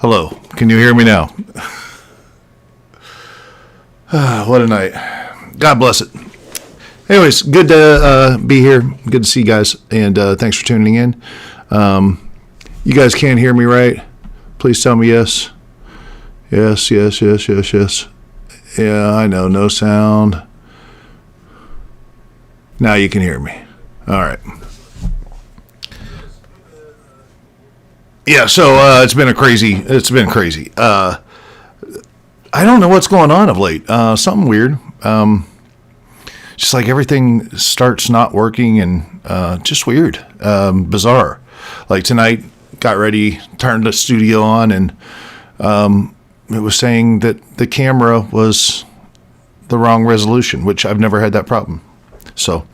Hello, can you hear me now? What a night. God bless it. Anyways, good to be here. Good to see you guys, and thanks for tuning in. You guys can't hear me, right? Please tell me yes. Yes, yes, yes, yes, yes. Yeah, I know, no sound. Now you can hear me. All right. Yeah, so it's been crazy. I don't know what's going on of late. Something weird. Just like everything starts not working and just weird, bizarre. Like tonight, got ready, turned the studio on, and it was saying that the camera was the wrong resolution, which I've never had that problem. So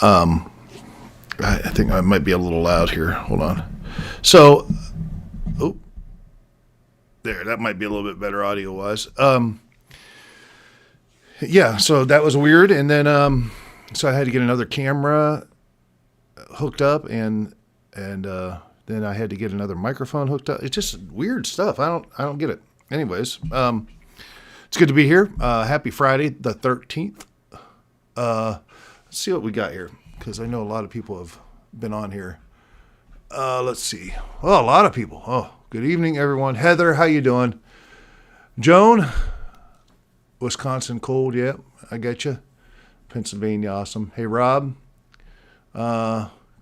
I think I might be a little loud here. Hold on. So, there, that might be a little bit better audio wise. Yeah, so that was weird. And then, so I had to get another camera hooked up and then I had to get another microphone hooked up. It's just weird stuff. I don't get it. Anyways, it's good to be here. Happy Friday, the 13th. Let's see what we got here, because I know a lot of people have been on here. Let's see. Oh, a lot of people. Oh, good evening, everyone. Heather, how you doing? Joan, Wisconsin cold. Yep, I get you. Pennsylvania, awesome. Hey, Rob,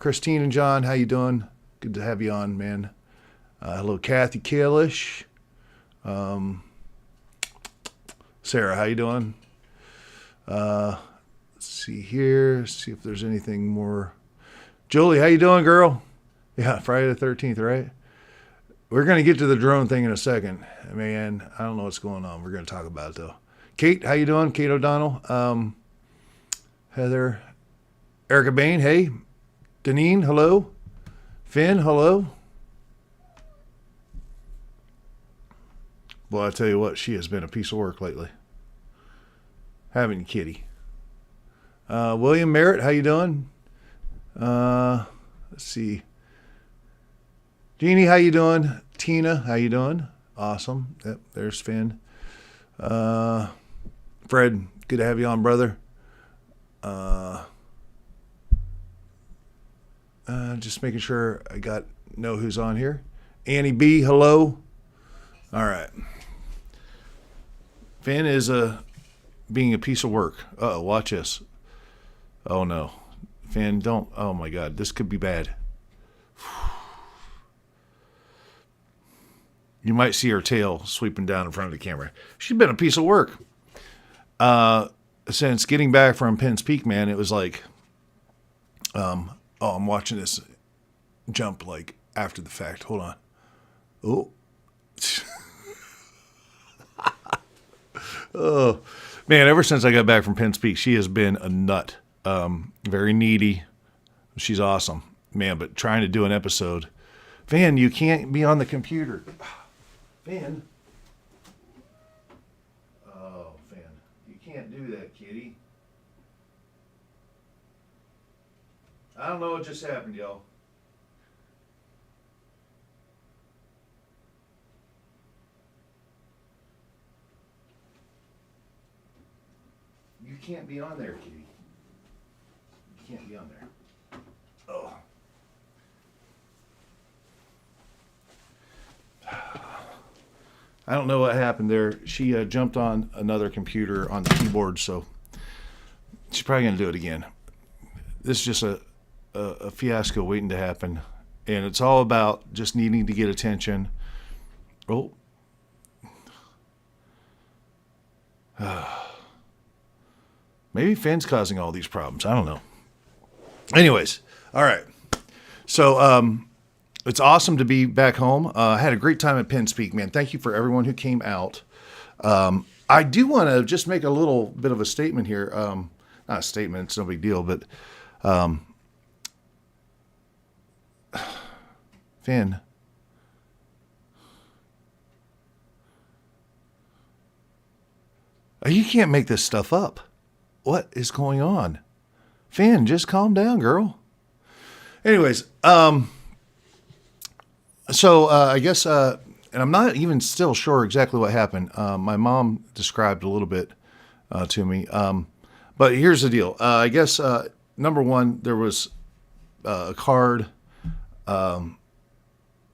Christine and John, how you doing? Good to have you on, man. Hello, Kathy Kalish. Sarah, how you doing? Let's see here. See if there's anything more. Julie, how you doing, girl? Yeah, Friday the 13th, right? We're going to get to the drone thing in a second. Man, I don't know what's going on. We're going to talk about it, though. Kate, how you doing? Kate O'Donnell. Heather. Erica Bain, hey. Deneen, hello. Finn, hello. Well, I tell you what, she has been a piece of work lately. Haven't you, Kitty? William Merritt, how you doing? Let's see. Jeannie, how you doing? Tina, how you doing? Awesome. Yep, there's Finn. Fred, good to have you on, brother. Just making sure I know who's on here. Annie B, hello. All right. Finn is being a piece of work. Uh-oh, watch this. Oh, no. Finn, don't. Oh, my God. This could be bad. You might see her tail sweeping down in front of the camera. She's been a piece of work. Since getting back from Penn's Peak, man, it was like, I'm watching this jump like after the fact. Hold on. Oh. Oh, man, ever since I got back from Penn's Peak, she has been a nut. Very needy. She's awesome. Man, but trying to do an episode. Van, you can't be on the computer. Van. Oh, Van. You can't do that, kitty. I don't know what just happened, y'all. You can't be on there, kitty. You can't be on there. Oh. I don't know what happened there. She jumped on another computer on the keyboard, so she's probably going to do it again. This is just a fiasco waiting to happen, and it's all about just needing to get attention. Oh. Maybe Finn's causing all these problems. I don't know. Anyways, all right. So, it's awesome to be back home. I had a great time at Penn Speak, man. Thank you for everyone who came out. I do want to just make a little bit of a statement here. Not a statement, it's no big deal, but Finn. You can't make this stuff up. What is going on? Finn, just calm down, girl. Anyways, so I guess, and I'm not even still sure exactly what happened. My mom described a little bit to me. But here's the deal. I guess, number one, there was a card that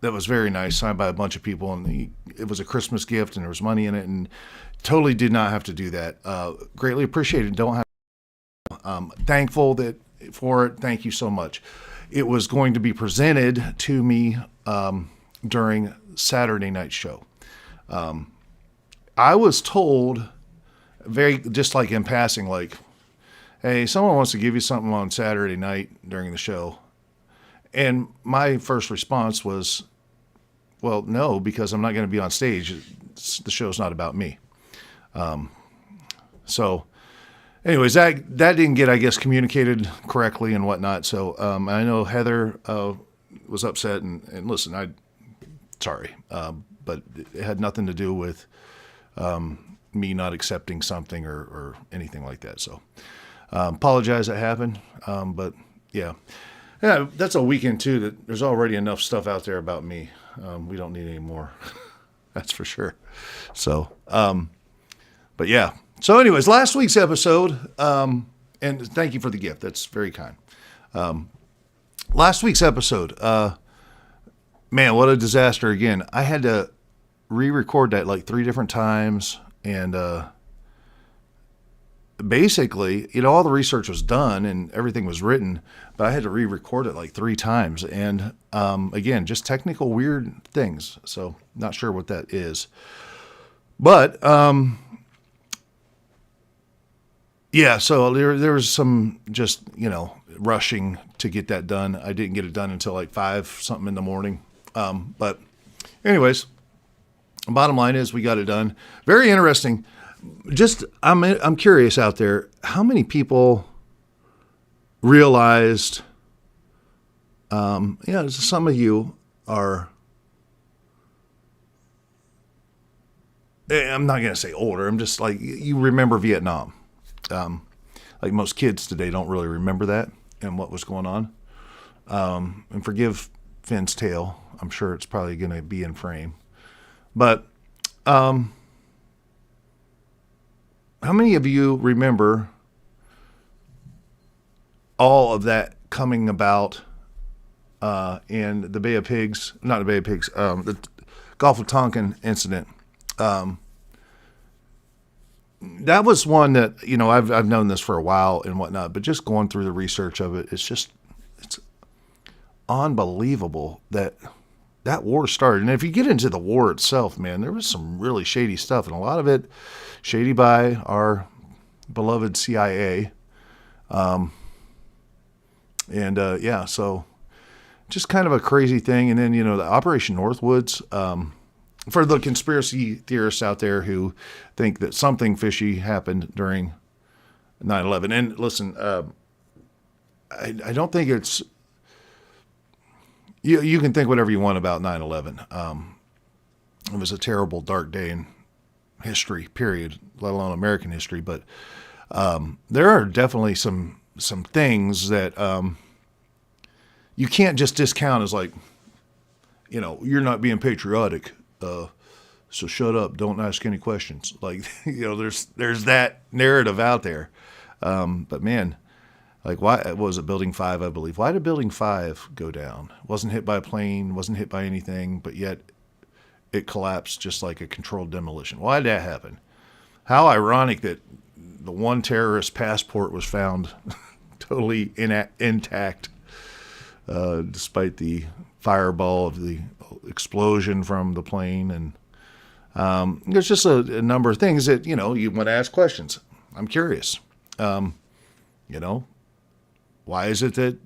was very nice, signed by a bunch of people, and it was a Christmas gift, and there was money in it, and totally did not have to do that. Greatly appreciated. Don't have. Thankful for it. Thank you so much. It was going to be presented to me during Saturday night show. I was told, just like in passing, like, hey, someone wants to give you something on Saturday night during the show. And my first response was, well, no, because I'm not going to be on stage. The show's not about me. So anyways, that didn't get, I guess, communicated correctly and whatnot. So I know Heather was upset, and listen, sorry, but it had nothing to do with me not accepting something or anything like that. So apologize that happened, but yeah, that's a weekend too. That there's already enough stuff out there about me. We don't need any more. That's for sure. So, but yeah. So anyways, last week's episode, and thank you for the gift. That's very kind. Last week's episode, man, what a disaster again. I had to re-record that like 3 different times, and basically, all the research was done and everything was written, but I had to re-record it like 3 times. And again, just technical weird things. So not sure what that is. But yeah, so there was some just, rushing to get that done. I didn't get it done until like 5 something in the morning. But anyways, bottom line is we got it done. Very interesting. Just, I'm curious out there, how many people realized, some of you are, I'm not going to say older. I'm just like, you remember Vietnam. Like most kids today don't really remember that and what was going on. And forgive Finn's tail. I'm sure it's probably going to be in frame. But how many of you remember all of that coming about in the Bay of Pigs, not the Bay of Pigs, the Gulf of Tonkin incident? That was one that, I've known this for a while and whatnot, but just going through the research of it, it's unbelievable that war started. And if you get into the war itself, man, there was some really shady stuff, and a lot of it shady by our beloved CIA. So just kind of a crazy thing. And then, the Operation Northwoods, for the conspiracy theorists out there who think that something fishy happened during 9/11. And listen, I don't think it's, you can think whatever you want about 9/11. It was a terrible, dark day in history, period, let alone American history. But there are definitely some things that you can't just discount as like, you're not being patriotic. So shut up. Don't ask any questions. Like, there's that narrative out there. But man, like, why what was it Building 5, I believe? Why did Building 5 go down? Wasn't hit by a plane, wasn't hit by anything, but yet it collapsed just like a controlled demolition. Why did that happen? How ironic that the one terrorist passport was found totally intact, despite the fireball of the explosion from the plane. And there's just a number of things that, you want to ask questions. I'm curious. Why is it that,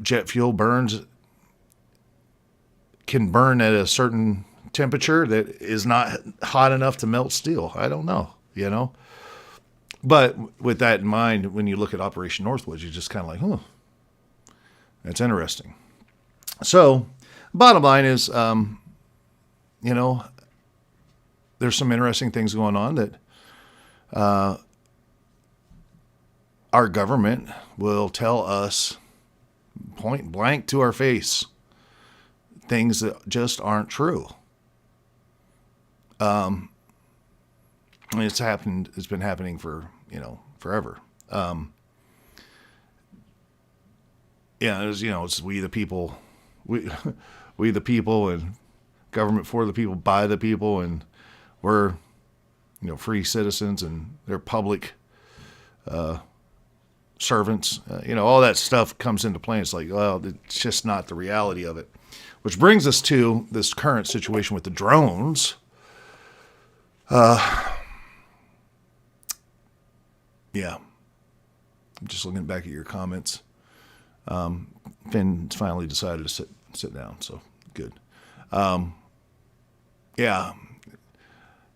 jet fuel can burn at a certain temperature that is not hot enough to melt steel? I don't know, But with that in mind, when you look at Operation Northwoods, you're just kind of like, that's interesting. So, bottom line is, there's some interesting things going on that our government will tell us point blank to our face things that just aren't true. It's happened. It's been happening for forever. It's we the people, we the people, and government for the people, by the people, and we're free citizens, and they're public servants. All that stuff comes into play. It's like, well, it's just not the reality of it. Which brings us to this current situation with the drones. Yeah. I'm just looking back at your comments. Finn finally decided to sit down, so good. Yeah,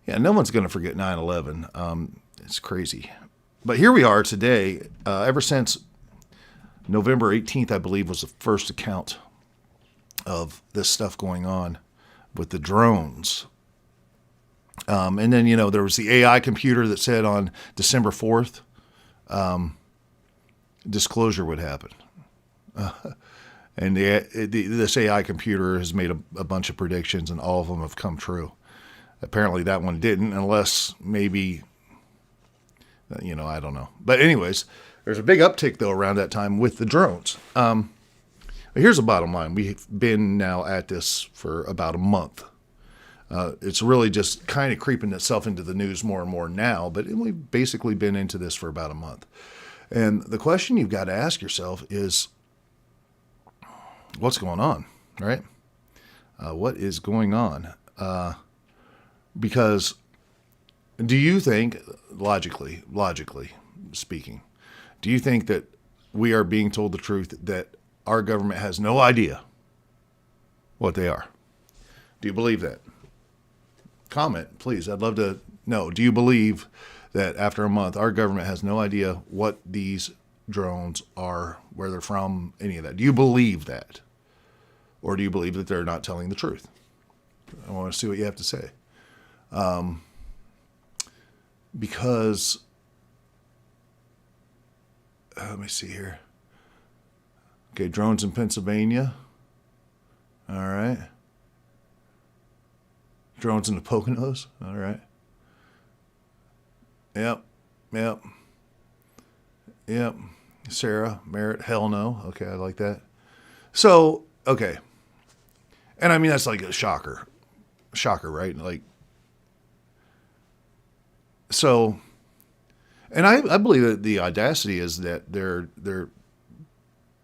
no one's going to forget 9/11. It's crazy. But here we are today. Ever since November 18th, I believe, was the first account of this stuff going on with the drones. And then, there was the AI computer that said on December 4th, disclosure would happen. And this AI computer has made a bunch of predictions, and all of them have come true. Apparently that one didn't, unless maybe, I don't know. But anyways, there's a big uptick, though, around that time with the drones. But here's the bottom line. We've been now at this for about a month. It's really just kind of creeping itself into the news more and more now, but we've basically been into this for about a month. And the question you've got to ask yourself is, what's going on, right? What is going on? Because do you think, logically speaking, do you think that we are being told the truth that our government has no idea what they are? Do you believe that? Comment, please. I'd love to know. Do you believe that after a month, our government has no idea what these drones are, where they're from, any of that? Do you believe that? Or do you believe that they're not telling the truth? I want to see what you have to say. Because, let me see here. Okay, drones in Pennsylvania. All right. Drones in the Poconos. All right. Yep. Sarah, Merritt, hell no. Okay, I like that. So, okay. And I mean, that's like a shocker. Shocker, right? Like, so, and I believe that the audacity is that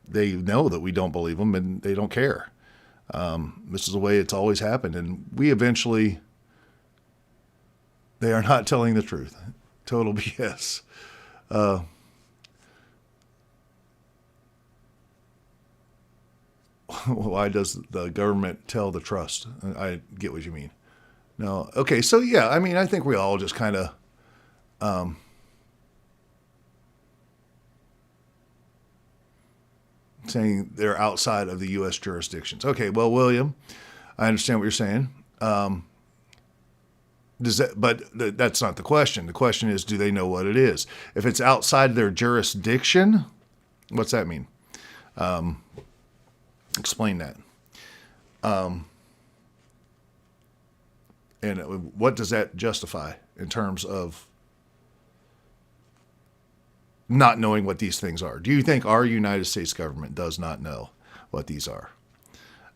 they know that we don't believe them, and they don't care. This is the way it's always happened. And they are not telling the truth. Total BS. Why does the government tell the trust? I get what you mean. No. Okay. So yeah, I mean, I think we all just kind of, saying they're outside of the U.S. jurisdictions. Okay. Well, William, I understand what you're saying. That's not the question. The question is, do they know what it is? If it's outside their jurisdiction, what's that mean? Explain that. And what does that justify in terms of not knowing what these things are? Do you think our United States government does not know what these are?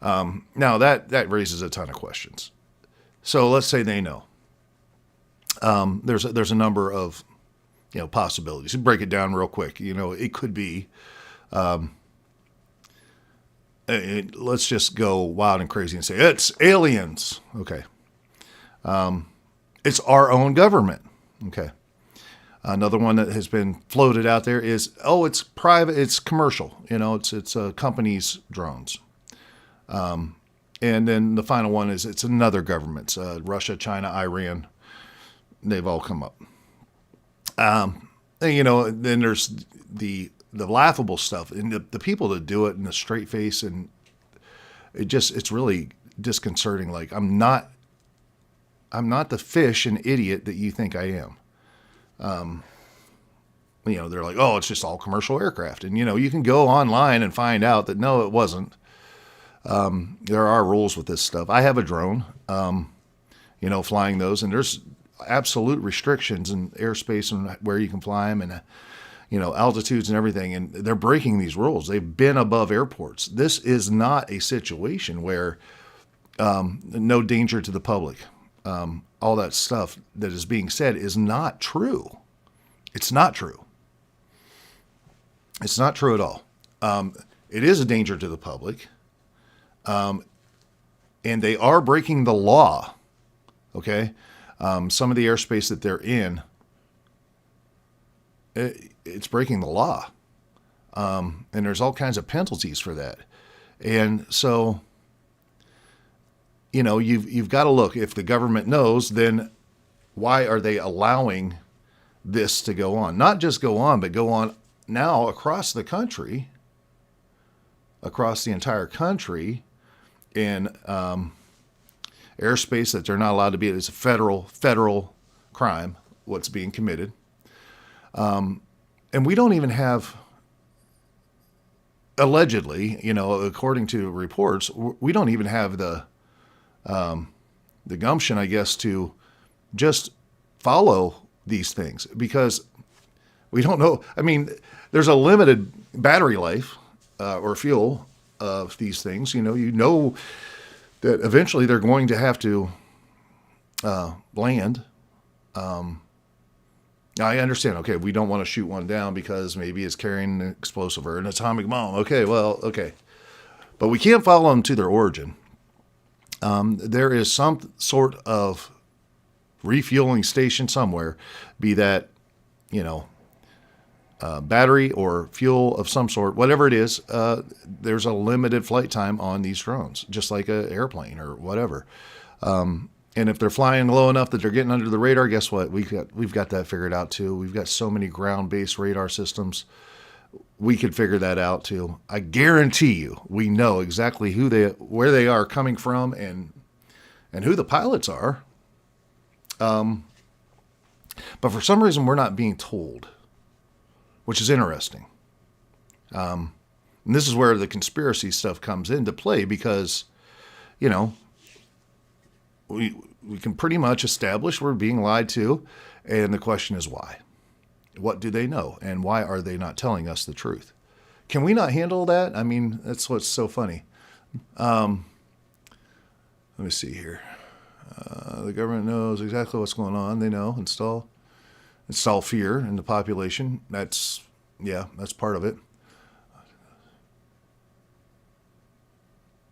Now that raises a ton of questions. So let's say they know. There's a number of possibilities. Break it down real quick. It could be. Let's just go wild and crazy and say it's aliens. Okay. It's our own government. Okay. Another one that has been floated out there is, it's private, it's commercial. It's a company's drones. And then the final one is it's another government, Russia, China, Iran. They've all come up. And, then there's the laughable stuff and the people that do it in a straight face, and it's really disconcerting. Like, I'm not the fish and idiot that you think I am. They're like, it's just all commercial aircraft. And, you can go online and find out that no, it wasn't. There are rules with this stuff. I have a drone, flying those, and there's absolute restrictions in airspace and where you can fly them, and, altitudes and everything. And they're breaking these rules. They've been above airports. This is not a situation where, no danger to the public. All that stuff that is being said is not true. It's not true. It's not true at all. It is a danger to the public. And they are breaking the law. Okay. Some of the airspace that they're in, it's breaking the law. And there's all kinds of penalties for that. And so, you've got to look. If the government knows, then why are they allowing this to go on? Not just go on, but go on now across the country, across the entire country, in airspace that they're not allowed to be. It's a federal crime, what's being committed. And we don't even have, allegedly, according to reports, we don't even have the gumption, I guess, to just follow these things, because we don't know. I mean, there's a limited battery life or fuel of these things. That eventually they're going to have to land. I understand. Okay, we don't want to shoot one down because maybe it's carrying an explosive or an atomic bomb. Okay, okay. But we can't follow them to their origin. There is some sort of refueling station somewhere, be that, battery or fuel of some sort, whatever it is. There's a limited flight time on these drones, just like an airplane or whatever. And if they're flying low enough that they're getting under the radar, guess what? We've got that figured out too. We've got so many ground-based radar systems. We could figure that out too. I guarantee you, we know exactly where they are coming from, and who the pilots are. But for some reason, we're not being told, which is interesting. And this is where the conspiracy stuff comes into play, because, we can pretty much establish we're being lied to, and the question is why. What do they know, and why are they not telling us the truth? Can we not handle that? I mean, that's what's so funny. Let me see here. The government knows exactly what's going on. They know. Install fear in the population. That's part of it.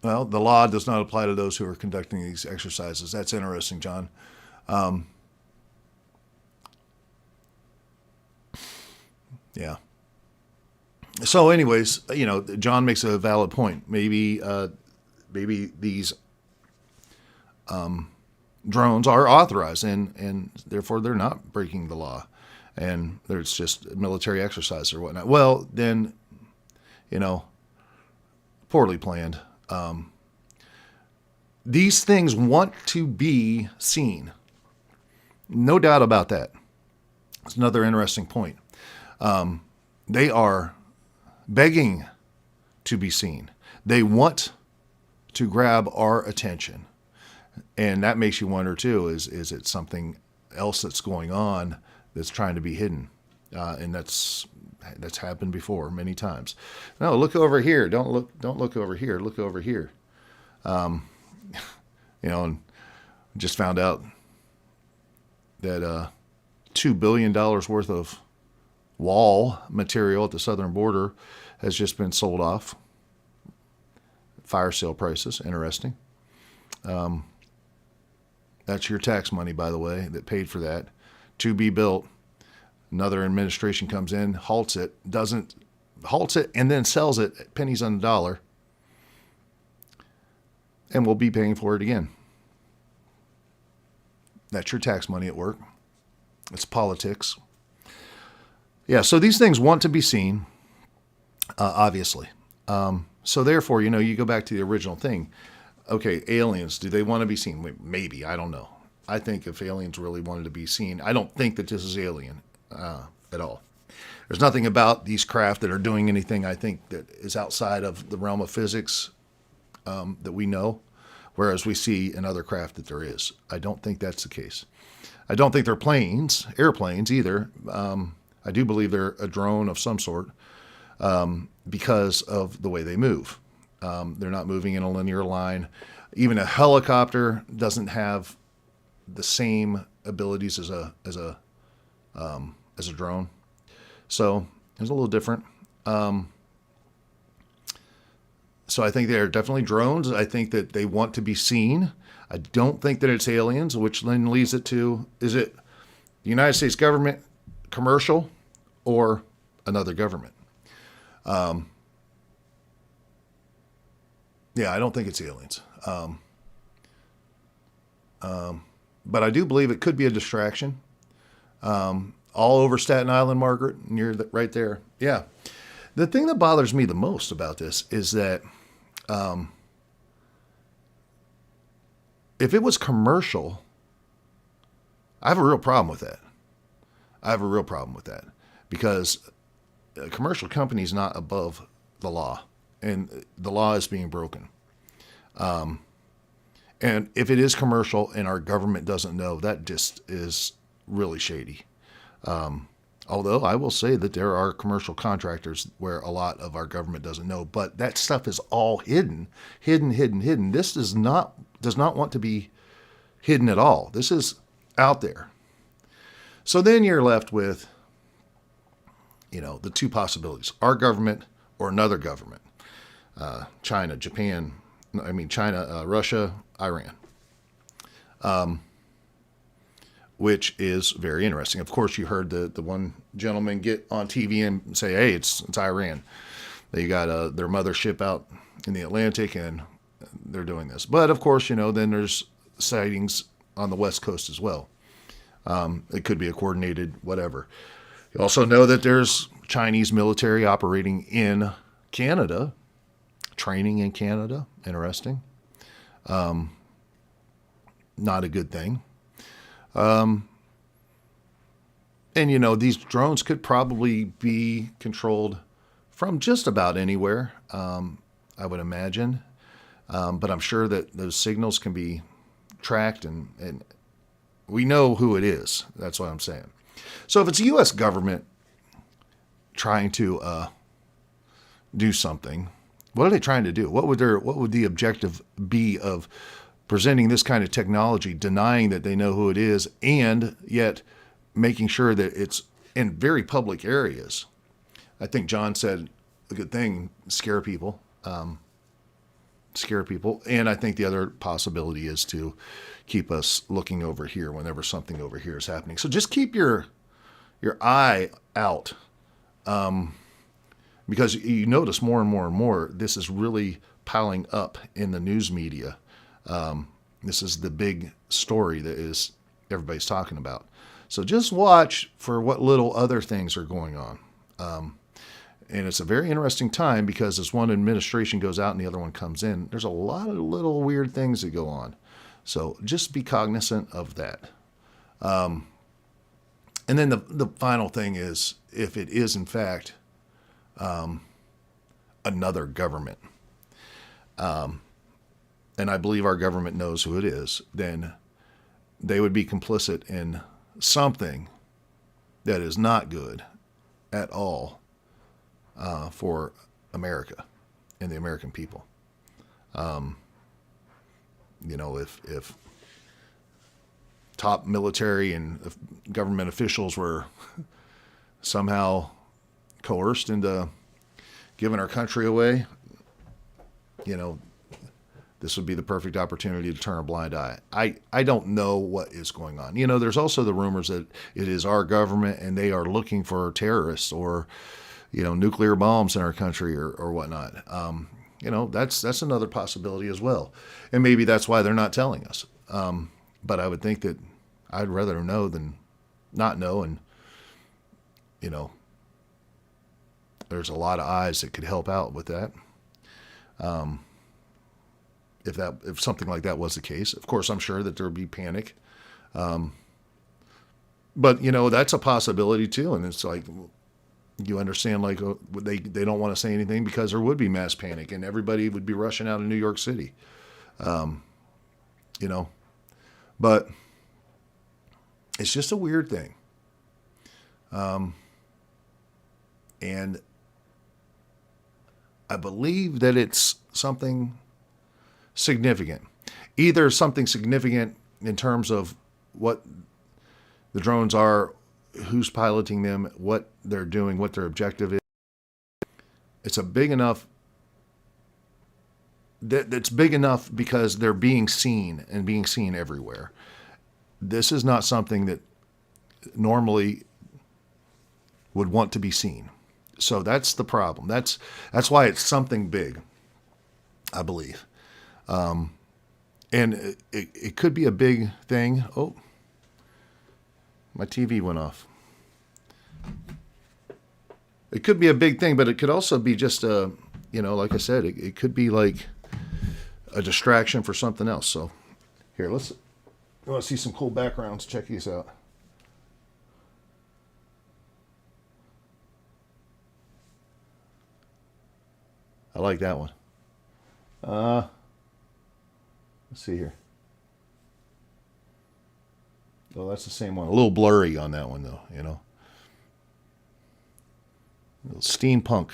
Well, the law does not apply to those who are conducting these exercises. That's interesting, John. Yeah. So anyways, John makes a valid point. Maybe these drones are authorized, and therefore they're not breaking the law, and there's just military exercise or whatnot. Well, then, poorly planned. These things want to be seen. No doubt about that. It's another interesting point. They are begging to be seen. They want to grab our attention. And that makes you wonder too: is it something else that's going on that's trying to be hidden? And that's happened before many times. No, look over here. Don't look over here. Look over here. And just found out that $2 billion worth of wall material at the southern border has just been sold off. Fire sale prices, interesting. That's your tax money, by the way, that paid for that. To be built. Another administration comes in, halts it, and then sells it at pennies on the dollar. And we'll be paying for it again. That's your tax money at work. It's politics. Yeah, so these things want to be seen, obviously. So therefore, you go back to the original thing. Okay, aliens, do they want to be seen? Maybe, I don't know. I think if aliens really wanted to be seen, I don't think that this is alien at all. There's nothing about these craft that are doing anything, I think, that is outside of the realm of physics that we know, whereas we see in other craft that there is. I don't think that's the case. I don't think they're airplanes either. I do believe they're a drone of some sort because of the way they move. They're not moving in a linear line. Even a helicopter doesn't have the same abilities as a drone. So it's a little different. So I think they're definitely drones. I think that they want to be seen. I don't think that it's aliens, which then leads it to, is it the United States government, commercial, or another government? Yeah, I don't think it's aliens. But I do believe it could be a distraction. All over Staten Island, Margaret, and you're right there. Yeah. The thing that bothers me the most about this is that if it was commercial, I have a real problem with that. Because a commercial company is not above the law, and the law is being broken. And if it is commercial and our government doesn't know, that just is really shady. Although I will say that there are commercial contractors where a lot of our government doesn't know, but that stuff is all hidden. This does not want to be hidden at all. This is out there. So then you're left with, the two possibilities: our government or another government. China, Russia, Iran. Which is very interesting. Of course, you heard the one gentleman get on TV and say, hey, it's Iran. They got their mothership out in the Atlantic and they're doing this. But of course, then there's sightings on the West Coast as well. It could be a coordinated whatever. You also know that there's Chinese military operating in Canada, training in Canada. Interesting. Not a good thing. And these drones could probably be controlled from just about anywhere, I would imagine. But I'm sure that those signals can be tracked and we know who it is. That's what I'm saying. So if it's the U.S. government trying to do something, what are they trying to do? What would the objective be of presenting this kind of technology, denying that they know who it is, and yet making sure that it's in very public areas? I think John said a good thing: scare people. And I think the other possibility is to keep us looking over here whenever something over here is happening. So just keep your eye out, because you notice more and more this is really piling up in the news media. This is the big story that everybody's talking about. So just watch for what little other things are going on. And it's a very interesting time because as one administration goes out and the other one comes in, there's a lot of little weird things that go on. So just be cognizant of that. And then the final thing is, if it is in fact another government, and I believe our government knows who it is, then they would be complicit in something that is not good at all for America and the American people. If top military and government officials were somehow coerced into giving our country away, this would be the perfect opportunity to turn a blind eye. I don't know what is going on. There's also the rumors that it is our government and they are looking for terrorists or, nuclear bombs in our country or whatnot. That's another possibility as well. And maybe that's why they're not telling us. But I would think that I'd rather know than not know. And, there's a lot of eyes that could help out with that. If something like that was the case, of course, I'm sure that there would be panic. But that's a possibility too. And it's like, you understand, like they don't want to say anything because there would be mass panic and everybody would be rushing out of New York City. But it's just a weird thing. And I believe that it's something significant. Either something significant in terms of what the drones are, who's piloting them, what they're doing, what their objective is. It's a big enough that's big enough because they're being seen and being seen everywhere. This is not something that normally would want to be seen. So that's the problem. That's why it's something big, I believe. And it could be a big thing. Oh, my TV went off. It could be a big thing, but it could also be just like I said, it could be like a distraction for something else. So here, you want to see some cool backgrounds? Check these out. I like that one. Let's see here. Oh, that's the same one. A little blurry on that one, though, A little steampunk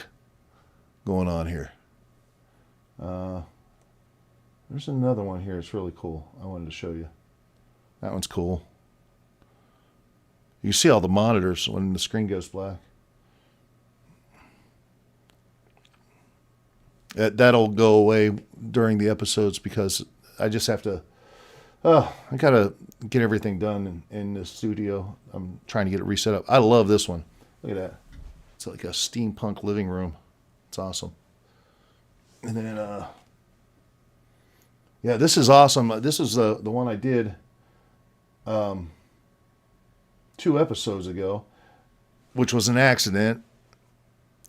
going on here. There's another one here. It's really cool. I wanted to show you. That one's cool. You see all the monitors when the screen goes black. That'll go away during the episodes because I just have to. I gotta get everything done in the studio. I'm trying to get it reset up. I love this one. Look at that. It's like a steampunk living room. It's awesome. And then, this is awesome. This is the one I did 2 episodes ago, which was an accident.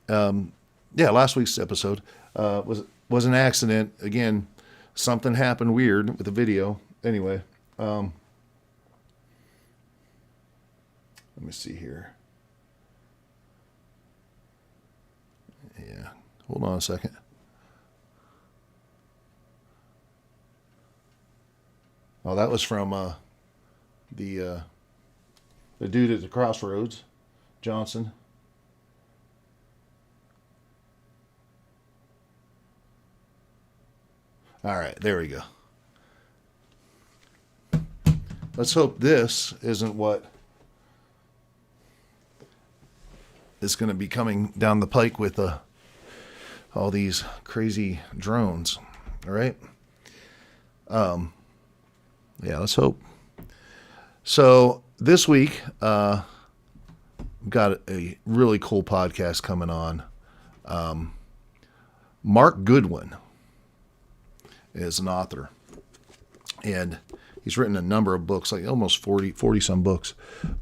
Last week's episode was an accident. Again, something happened weird with the video. Anyway, let me see here. Yeah, hold on a second. Oh, that was from the dude at the crossroads, Johnson. All right, there we go. Let's hope this isn't what is going to be coming down the pike with all these crazy drones. All right. Let's hope. So this week, got a really cool podcast coming on. Mark Goodwin is an author, and he's written a number of books, like almost 40 some books,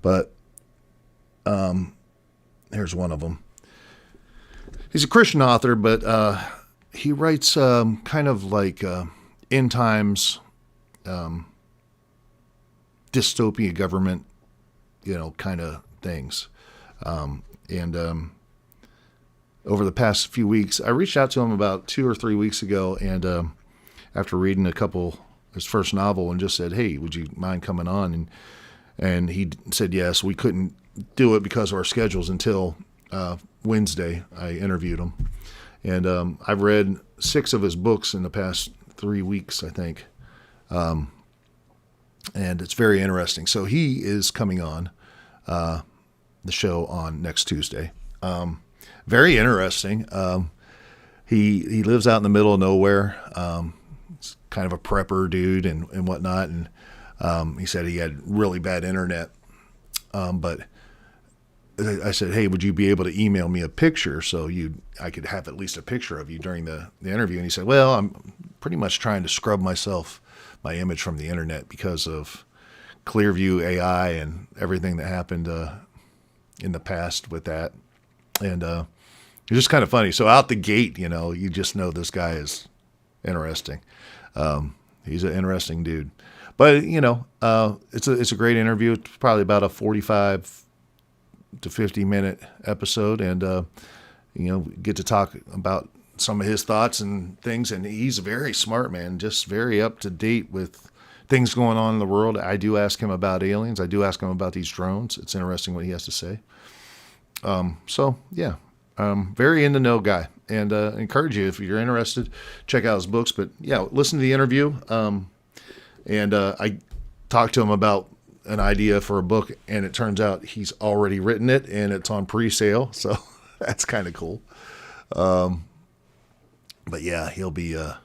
but here's one of them. He's a Christian author, but he writes kind of like end times, dystopia government, kind of things. And over the past few weeks, I reached out to him about 2 or 3 weeks ago, and after reading his first novel, and just said, "Hey, would you mind coming on?" And he said yes. We couldn't do it because of our schedules until Wednesday. I interviewed him, and I've read 6 of his books in the past 3 weeks, I think, and it's very interesting. So he is coming on the show on next Tuesday. Very interesting. He lives out in the middle of nowhere. He's kind of a prepper dude and whatnot. And he said he had really bad internet. But I said, "Hey, would you be able to email me a picture so I could have at least a picture of you during the interview?" And he said, "Well, I'm pretty much trying to scrub my image from the internet because of Clearview AI and everything that happened in the past with that." And it's just kind of funny. So out the gate, you just know this guy is interesting. He's an interesting dude. But it's a great interview. It's probably about a 45 to 50-minute episode, and get to talk about some of his thoughts and things. And he's a very smart man, just very up to date with things going on in the world. I do ask him about aliens. I do ask him about these drones. It's interesting what he has to say. So yeah, very in the know guy, and encourage you, if you're interested, check out his books. But yeah, listen to the interview. And I talked to him about an idea for a book, and it turns out he's already written it, and it's on pre-sale. So that's kind of cool. But yeah, he'll be a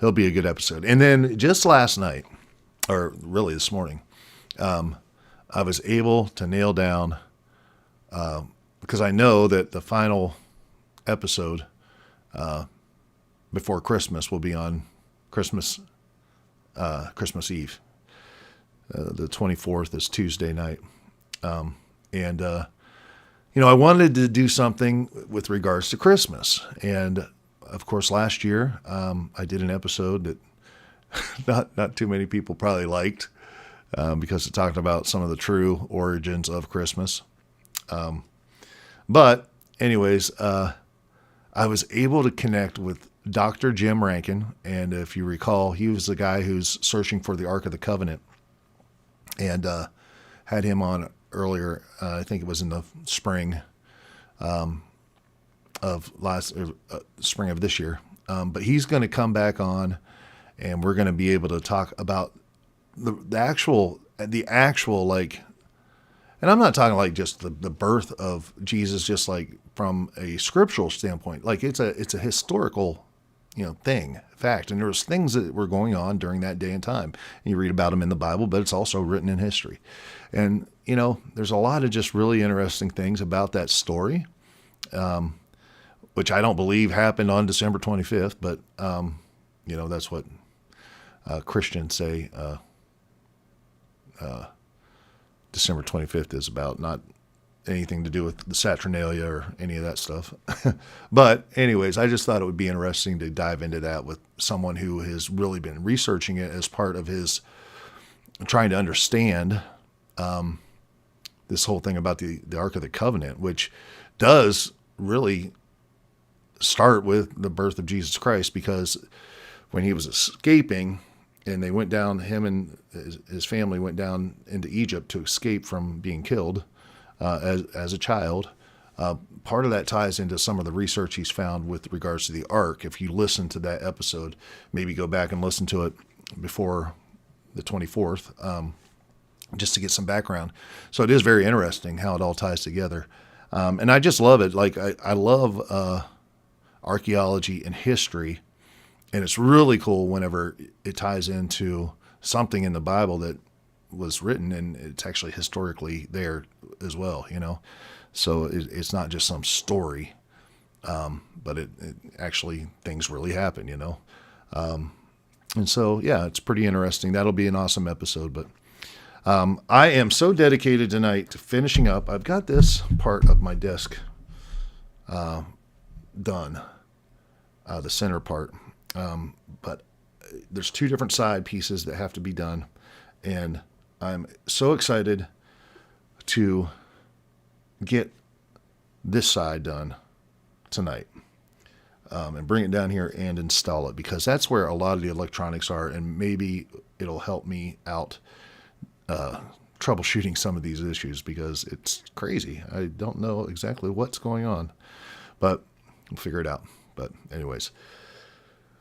good episode. And then just last night, or really this morning, I was able to nail down, because I know that the final episode before Christmas will be on Christmas Eve. The 24th is Tuesday night. And I wanted to do something with regards to Christmas. And of course, last year, I did an episode that not too many people probably liked, because it talked about some of the true origins of Christmas. But anyways, I was able to connect with Dr. Jim Rankin. And if you recall, he was the guy who's searching for the Ark of the Covenant, and had him on earlier. I think it was in the spring spring of this year. But he's going to come back on, and we're going to be able to talk about the actual like, and I'm not talking like just the birth of Jesus, just like from a scriptural standpoint. Like it's a historical, fact. And there was things that were going on during that day and time. And you read about them in the Bible, but it's also written in history. And, there's a lot of just really interesting things about that story, which I don't believe happened on December 25th, but, that's what Christians say December 25th is about, not anything to do with the Saturnalia or any of that stuff. But anyways, I just thought it would be interesting to dive into that with someone who has really been researching it as part of his trying to understand this whole thing about the Ark of the Covenant, which does really start with the birth of Jesus Christ, because when he was escaping and they went down, him and his family went down into Egypt to escape from being killed as a child. Part of that ties into some of the research he's found with regards to the Ark. If you listen to that episode, maybe go back and listen to it before the 24th, just to get some background. So it is very interesting how it all ties together. And I just love it. Like I love archaeology and history, and it's really cool whenever it ties into something in the Bible that was written and it's actually historically there as well, So it's not just some story, but it actually, things really happen, And so, yeah, it's pretty interesting. That'll be an awesome episode. But I am so dedicated tonight to finishing up. I've got this part of my desk done, the center part. But there's 2 different side pieces that have to be done. And I'm so excited to get this side done tonight. and bring it down here and install it, because that's where a lot of the electronics are, and maybe it'll help me out troubleshooting some of these issues, because it's crazy. I don't know exactly what's going on, but we'll figure it out. But anyways,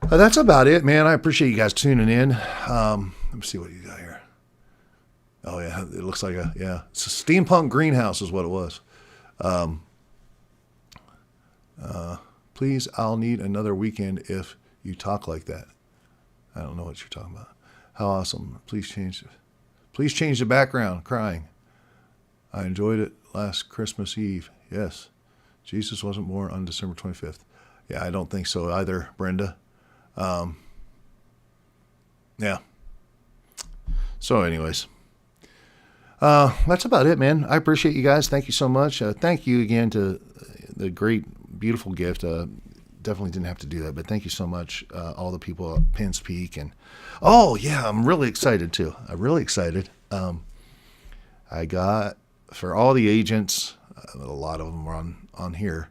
that's about it, man. I appreciate you guys tuning in. Let me see what you got here. Oh yeah, it looks like it's a steampunk greenhouse is what it was. Please, I'll need another weekend if you talk like that. I don't know what you're talking about. How awesome. Please change the background. Crying. I enjoyed it last Christmas Eve. Yes. Jesus wasn't born on December 25th. Yeah, I don't think so either, Brenda. Yeah. So anyways, that's about it, man. I appreciate you guys. Thank you so much. Thank you again to the great, beautiful gift. Definitely didn't have to do that, but thank you so much, all the people at Penn's Peak. And oh yeah, I'm really excited too. I'm really excited. I got, for all the agents, a lot of them are on here,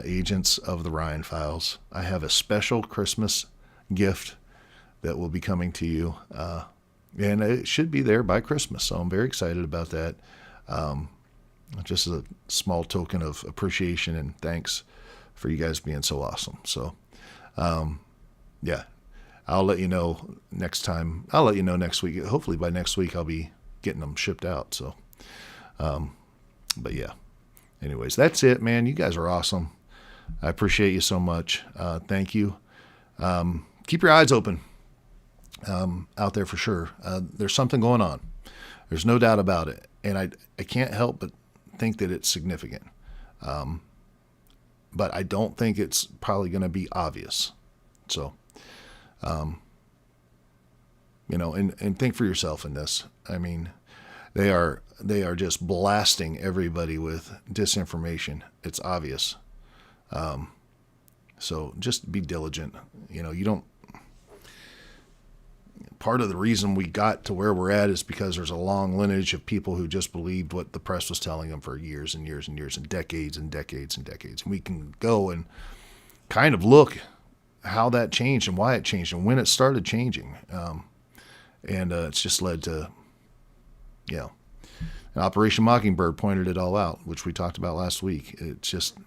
agents of the Ryan Files, I have a special Christmas gift that will be coming to you, and it should be there by Christmas. So I'm very excited about that. Just a small token of appreciation and thanks for you guys being so awesome. So, yeah, I'll let you know next time. I'll let you know next week. Hopefully by next week I'll be getting them shipped out. So, but yeah, anyways, that's it, man. You guys are awesome. I appreciate you so much. Thank you. Keep your eyes open out there for sure. There's something going on. There's no doubt about it. And I can't help but think that it's significant. But I don't think it's probably going to be obvious. So, and think for yourself in this. I mean, they are just blasting everybody with disinformation. It's obvious. So just be diligent. Part of the reason we got to where we're at is because there's a long lineage of people who just believed what the press was telling them for years and years and years and decades and decades and decades. And we can go and kind of look how that changed and why it changed and when it started changing. And it's just led to, Operation Mockingbird pointed it all out, which we talked about last week. It's just,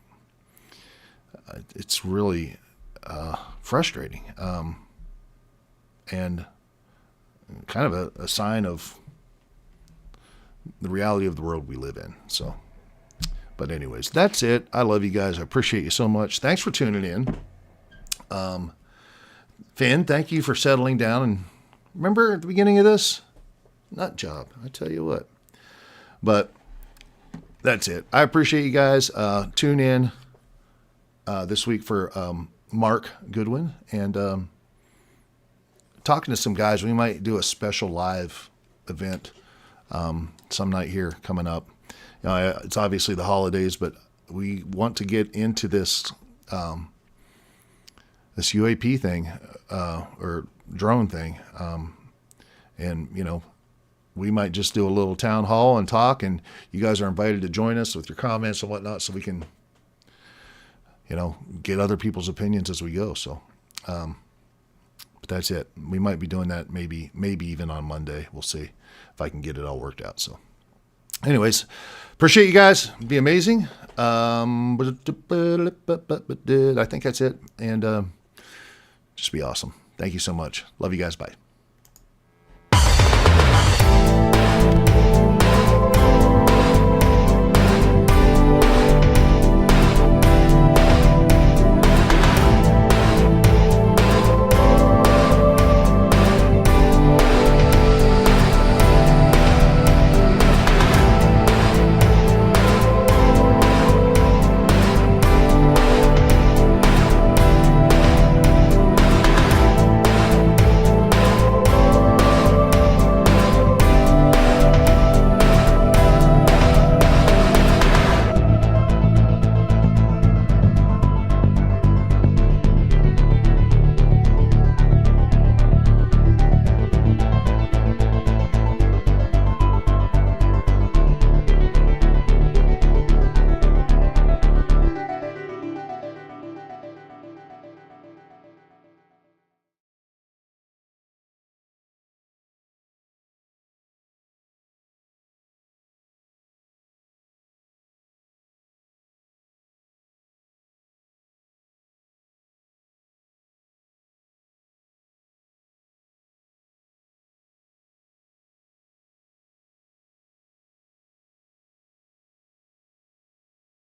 it's really frustrating. And kind of a sign of the reality of the world we live in. So, but anyways, that's it. I love you guys. I appreciate you so much. Thanks for tuning in. Finn, thank you for settling down. And remember at the beginning of this, nut job, I tell you what. But that's it. I appreciate you guys. Tune in this week for Mark Goodwin and talking to some guys. We might do a special live event some night here coming up. It's obviously the holidays, but we want to get into this this UAP thing or drone thing, and we might just do a little town hall and talk, and you guys are invited to join us with your comments and whatnot, so we can get other people's opinions as we go. So but that's it. We might be doing that maybe even on Monday. We'll see if I can get it all worked out. So anyways, appreciate you guys. Be amazing. I think that's it. And just be awesome. Thank you so much. Love you guys. Bye.